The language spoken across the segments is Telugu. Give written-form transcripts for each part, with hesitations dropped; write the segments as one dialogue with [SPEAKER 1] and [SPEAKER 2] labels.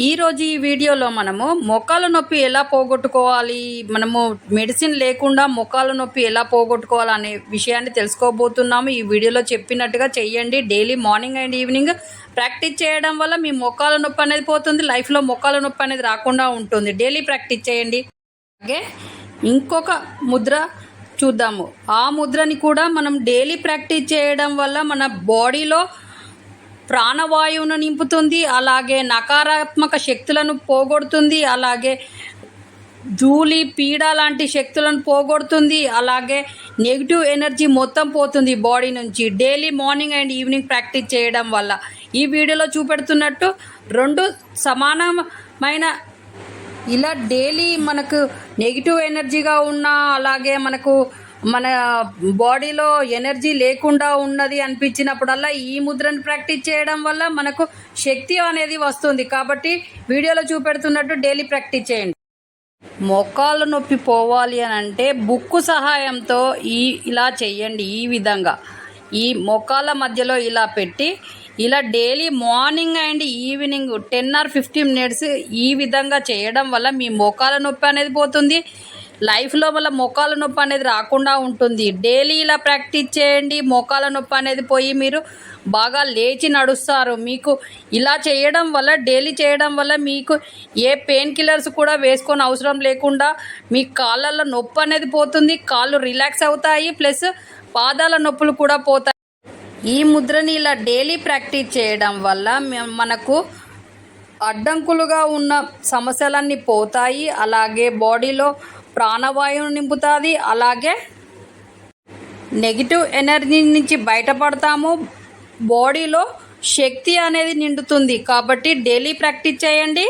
[SPEAKER 1] ఈరోజు ఈ వీడియోలో మనము మోకాళ్ళ నొప్పి ఎలా పోగొట్టుకోవాలి, మనము మెడిసిన్ లేకుండా మోకాళ్ళ నొప్పి ఎలా పోగొట్టుకోవాలి అనే విషయాన్ని తెలుసుకోబోతున్నాము. ఈ వీడియోలో చెప్పినట్టుగా చెయ్యండి. Daily morning and evening practice చేయడం వల్ల మీ మోకాళ్ళ నొప్పి అనేది పోతుంది. లైఫ్లో మోకాళ్ళ నొప్పి అనేది రాకుండా ఉంటుంది. డైలీ ప్రాక్టీస్ చేయండి. అలాగే ఇంకొక ముద్ర చూద్దాము. ఆ ముద్రని కూడా మనం డైలీ ప్రాక్టీస్ చేయడం వల్ల మన బాడీలో ప్రాణవాయువును నింపుతుంది. అలాగే నకారాత్మక శక్తులను పోగొడుతుంది. అలాగే ధూళి పీడ లాంటి శక్తులను పోగొడుతుంది. అలాగే నెగిటివ్ ఎనర్జీ మొత్తం పోతుంది బాడీ నుంచి daily morning and evening practice చేయడం వల్ల. ఈ వీడియోలో చూపెడుతున్నట్టు రెండు సమానమైన ఇలా డైలీ మనకు నెగిటివ్ ఎనర్జీగా ఉన్నా, అలాగే మనకు మన బాడీలో ఎనర్జీ లేకుండా ఉన్నది అనిపించినప్పుడల్లా ఈ ముద్రను ప్రాక్టీస్ చేయడం వల్ల మనకు శక్తి అనేది వస్తుంది. కాబట్టి వీడియోలో చూపెడుతున్నట్టు డైలీ ప్రాక్టీస్ చేయండి. మోకాళ్ళ నొప్పి పోవాలి అని అంటే బుక్కు సహాయంతో ఇలా చేయండి. ఈ విధంగా ఈ మోకాళ్ళ మధ్యలో ఇలా పెట్టి ఇలా daily morning and evening 10 or 15 minutes ఈ విధంగా చేయడం వల్ల మీ మోకాళ్ళ నొప్పి అనేది పోతుంది. లైఫ్లో వల్ల మోకాళ్ళ నొప్పి అనేది రాకుండా ఉంటుంది. డైలీ ఇలా ప్రాక్టీస్ చేయండి. మోకాళ్ళ నొప్పి అనేది పోయి మీరు బాగా లేచి నడుస్తారు. మీకు ఇలా చేయడం వల్ల, డైలీ చేయడం వల్ల మీకు ఏ పెయిన్ కిల్లర్స్ కూడా వేసుకొని అవసరం లేకుండా మీ కాళ్ళల్లో నొప్పి అనేది పోతుంది. కాళ్ళు రిలాక్స్ అవుతాయి. ప్లస్ పాదాల నొప్పులు కూడా పోతాయి. ఈ ముద్రని ఇలా డైలీ ప్రాక్టీస్ చేయడం వల్ల మనకు అడ్డంకులుగా ఉన్న సమస్యలన్నీ పోతాయి. అలాగే బాడీలో ప్రాణవాయువును నింపుతుంది. అలాగే నెగిటివ్ ఎనర్జీ నుంచి బయటపడతాము. బాడీలో శక్తి అనేది నిండుతుంది. కాబట్టి డైలీ ప్రాక్టీస్ చేయండి.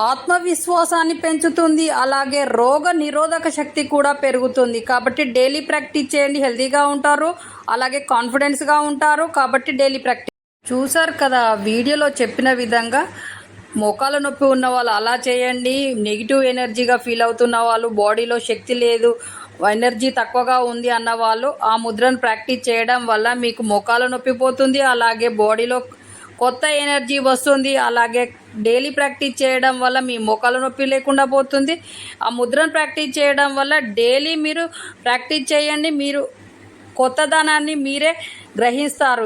[SPEAKER 1] ఆత్మవిశ్వాసాన్ని పెంచుతుంది. అలాగే రోగ నిరోధక శక్తి కూడా పెరుగుతుంది. కాబట్టి డైలీ ప్రాక్టీస్ చేయండి. హెల్తీగా ఉంటారు. అలాగే కాన్ఫిడెన్స్గా ఉంటారు. కాబట్టి డైలీ ప్రాక్టీస్ చూసారు కదా. వీడియోలో చెప్పిన విధంగా మోకాళ్ళ నొప్పి ఉన్న వాళ్ళు అలా చేయండి. నెగిటివ్ ఎనర్జీగా ఫీల్ అవుతున్న వాళ్ళు, బాడీలో శక్తి లేదు, ఎనర్జీ తక్కువగా ఉంది అన్న వాళ్ళు ఆ ముద్రను ప్రాక్టీస్ చేయడం వల్ల మీకు మోకాళ్ళ నొప్పి పోతుంది. అలాగే బాడీలో కొత్త ఎనర్జీ వస్తుంది. అలాగే డైలీ ప్రాక్టీస్ చేయడం వల్ల మీ మోకాళ్ళ నొప్పి లేకుండా పోతుంది. ఆ ముద్రను ప్రాక్టీస్ చేయడం వల్ల డైలీ మీరు ప్రాక్టీస్ చేయండి. మీరు కొత్తదనాన్ని మీరే గ్రహిస్తారు.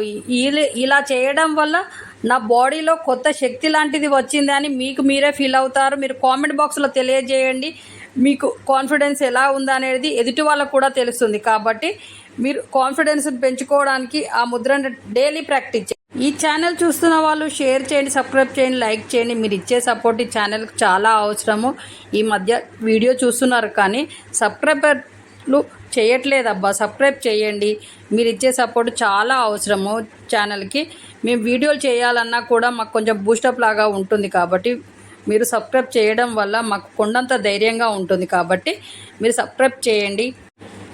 [SPEAKER 1] ఇలా చేయడం వల్ల నా బాడీలో కొత్త శక్తి లాంటిది వచ్చింది అని మీకు మీరే ఫీల్ అవుతారు. మీరు కామెంట్ బాక్స్లో తెలియజేయండి. మీకు కాన్ఫిడెన్స్ ఎలా ఉందనేది ఎదుటి వాళ్ళకు కూడా తెలుస్తుంది. కాబట్టి మీరు కాన్ఫిడెన్స్ పెంచుకోవడానికి ఆ ముద్రను డైలీ ప్రాక్టీస్ చేయండి. ఈ ఛానల్ చూస్తున్న వాళ్ళు షేర్ చేయండి, సబ్స్క్రైబ్ చేయండి, లైక్ చేయండి. మీరు ఇచ్చే సపోర్ట్ ఈ ఛానల్కి చాలా అవసరము. ఈ మధ్య వీడియో చూస్తున్నారు కానీ సబ్స్క్రైబర్లు చేయట్లేదబ్బా. సబ్స్క్రైబ్ చేయండి. మీరు ఇచ్చే సపోర్ట్ చాలా అవసరము ఛానల్కి. మేము వీడియోలు చేయాలన్నా కూడా మాకు కొంచెం బూస్టప్ లాగా ఉంటుంది. కాబట్టి మీరు సబ్స్క్రైబ్ చేయడం వల్ల మాకు కొండంత ధైర్యంగా ఉంటుంది. కాబట్టి మీరు సబ్స్క్రైబ్ చేయండి.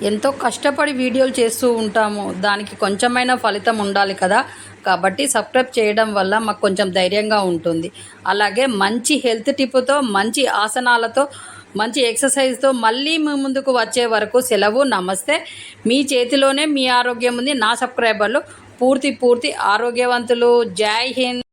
[SPEAKER 1] ఎంతో కష్టపడి వీడియోలు చేస్తూ ఉంటాము. దానికి కొంచెమైనా ఫలితం ఉండాలి కదా. కాబట్టి సబ్స్క్రైబ్ చేయడం వల్ల మాకు కొంచెం ధైర్యంగా ఉంటుంది. అలాగే మంచి హెల్త్ టిప్తో, మంచి ఆసనాలతో, మంచి ఎక్సర్సైజ్తో మళ్ళీ మీ ముందుకు వచ్చే వరకు సెలవు. నమస్తే. మీ చేతిలోనే మీ ఆరోగ్యం ఉంది. నా సబ్స్క్రైబర్లు పూర్తి ఆరోగ్యవంతులు. జై హింద్.